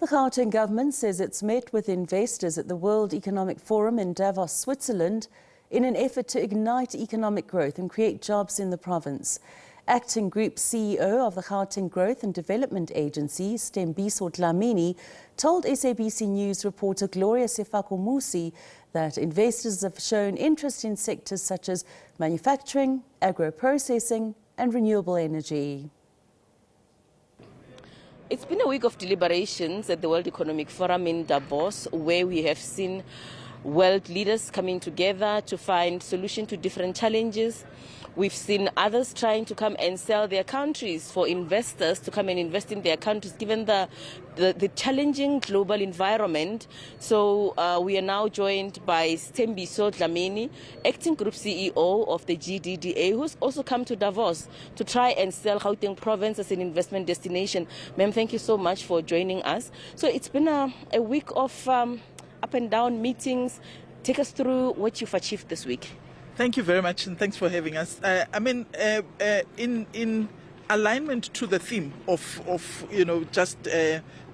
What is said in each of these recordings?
The Gauteng government says it's met with investors at the World Economic Forum in Davos, Switzerland, in an effort to ignite economic growth and create jobs in the province. Acting Group CEO of the Gauteng Growth and Development Agency, Sthembiso Dlamini, told SABC News reporter Sefako-Musi that investors have shown interest in sectors such as manufacturing, agro-processing and renewable energy. It's been a week of deliberations at the World Economic Forum in Davos, where we have seen world leaders coming together to find solutions to different challenges. We've seen others trying to come and sell their countries for investors to come and invest in their countries, given the challenging global environment. So we are now joined by Sthembiso Dlamini, Acting Group CEO of the GDDA, who's also come to Davos to try and sell Gauteng province as an investment destination. Ma'am, thank you so much for joining us. So it's been a week of up and down meetings. Take us through what you've achieved this week. Thank you very much, and thanks for having us. In alignment to the theme of just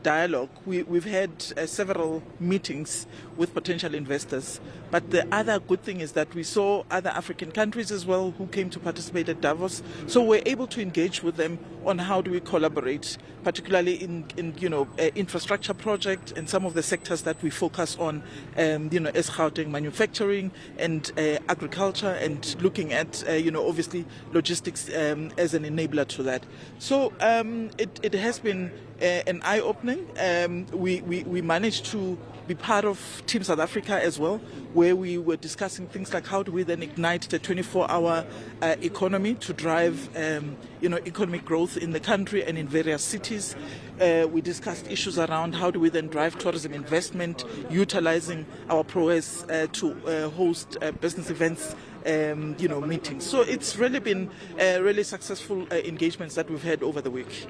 dialogue, we've had several meetings with potential investors. But the other good thing is that we saw other African countries as well who came to participate at Davos. So we're able to engage with them on how do we collaborate, particularly in infrastructure project and some of the sectors that we focus on, as Gauteng, manufacturing and agriculture, and looking at obviously logistics as an enabler to that. So it has been an eye-opening. We managed to be part of Team South Africa as well, where we were discussing things like how do we then ignite the 24-hour economy to drive economic growth in the country and in various cities. We discussed issues around how do we then drive tourism investment, utilizing our prowess to host business events, meetings. So it's really been really successful engagements that we've had over the week.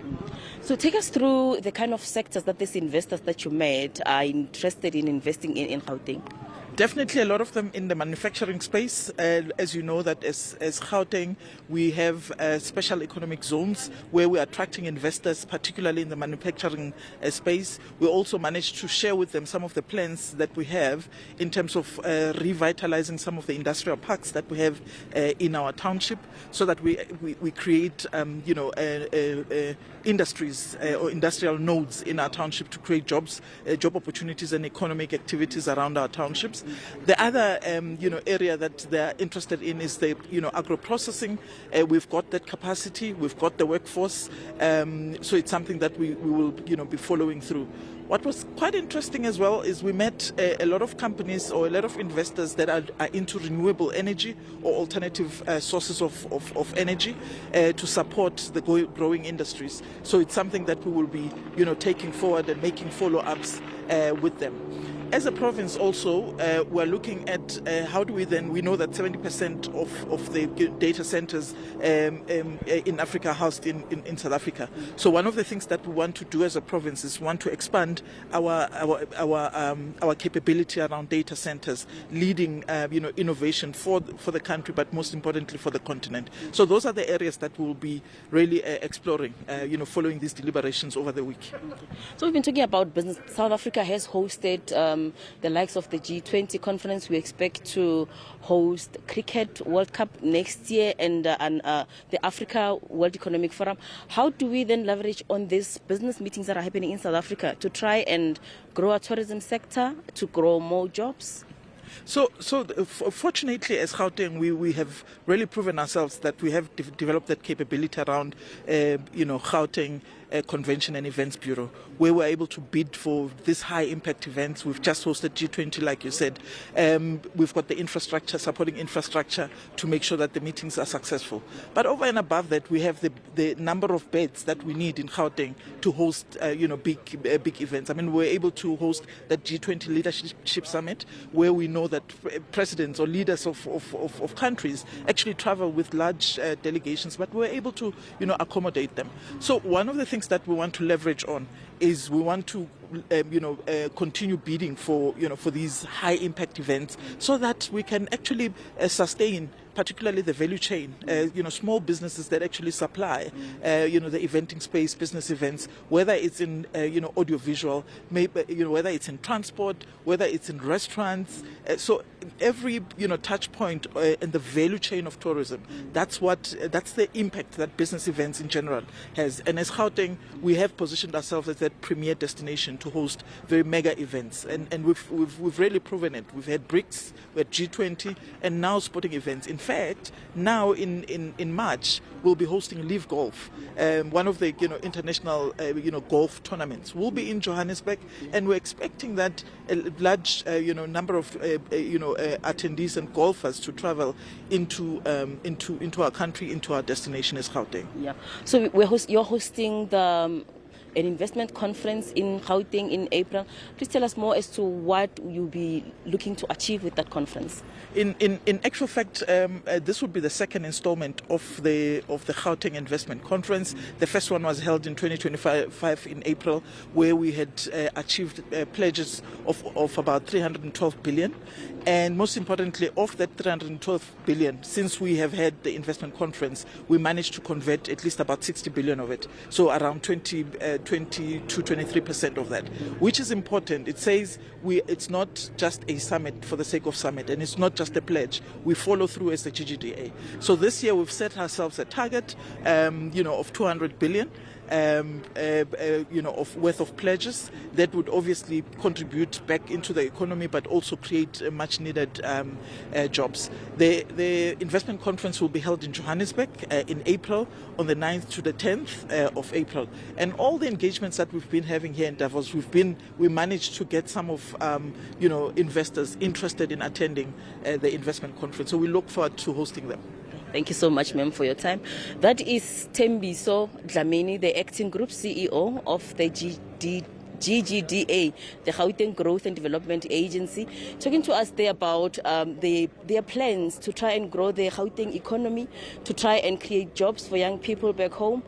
So take us through the kind of sectors that these investors that you met are interested in investing in Gauteng. Definitely a lot of them in the manufacturing space. As you know, that as Gauteng, we have special economic zones where we are attracting investors, particularly in the manufacturing space. We also managed to share with them some of the plans that we have in terms of revitalizing some of the industrial parks that we have in our township, so that we create industries or industrial nodes in our township to create jobs, job opportunities and economic activities around our townships. The other area that they're interested in is the agro-processing. We've got that capacity, we've got the workforce, so it's something that we will be following through. What was quite interesting as well is we met a lot of companies or a lot of investors that are into renewable energy or alternative sources of energy to support the growing industries. So it's something that we will be taking forward and making follow-ups with them. As a province also, we're looking at how do we then, we know that 70% of the data centers in Africa are housed in South Africa. So one of the things that we want to do as a province is want to expand our capability around data centers, leading innovation for the country, but most importantly for the continent. So those are the areas that we'll be really exploring, following these deliberations over the week. So we've been talking about business. South Africa has hosted the likes of the G20 conference. We expect to host Cricket World Cup next year and the Africa World Economic Forum. How do we then leverage on these business meetings that are happening in South Africa to try and grow our tourism sector, to grow more jobs? So fortunately, as Gauteng, we have really proven ourselves that we have developed that capability around, Gauteng Convention and Events Bureau, where we're able to bid for these high impact events. We've just hosted G20, like you said. We've got the infrastructure, supporting infrastructure to make sure that the meetings are successful. But over and above that, we have the number of beds that we need in Gauteng to host, big events. I mean, we're able to host that G20 Leadership Summit, where we know that presidents or leaders of countries actually travel with large delegations, but we're able to, accommodate them. So one of the things that we want to leverage on is we want to continue bidding for these high impact events, so that we can actually sustain particularly the value chain, small businesses that actually supply, the eventing space, business events, whether it's in, audiovisual, maybe, whether it's in transport, whether it's in restaurants. So every, touch point in the value chain of tourism, that's the impact that business events in general has. And as Gauteng, we have positioned ourselves as that premier destination to host very mega events. And we've really proven it. We've had BRICS, we had G20, and now sporting events. In fact, now in March, we'll be hosting Live Golf, one of the international golf tournaments. We'll be in Johannesburg, and we're expecting that a large number of attendees and golfers to travel into our country, into our destination as Gauteng. Yeah. So you're hosting an investment conference in Gauteng in April. Please tell us more as to what you'll be looking to achieve with that conference. In actual fact, this would be the second installment of the Gauteng Investment Conference. The first one was held in 2025 in April, where we had achieved pledges of about 312 billion. And most importantly, of that 312 billion, since we have had the investment conference, we managed to convert at least about 60 billion of it. So around 20 to 23% of that, which is important. It says it's not just a summit for the sake of summit, and it's not just a pledge. We follow through as the GGDA. So this year we've set ourselves a target, of 200 billion. Of worth of pledges that would obviously contribute back into the economy, but also create much needed jobs. The investment conference will be held in Johannesburg in April, on the 9th to the 10th of April. And all the engagements that we've been having here in Davos, we managed to get some of investors interested in attending the investment conference. So we look forward to hosting them. Thank you so much, ma'am, for your time. That is Sthembiso Dlamini, the acting group CEO of the GGDA, the Gauteng Growth and Development Agency, talking to us there about their plans to try and grow the Gauteng economy, to try and create jobs for young people back home,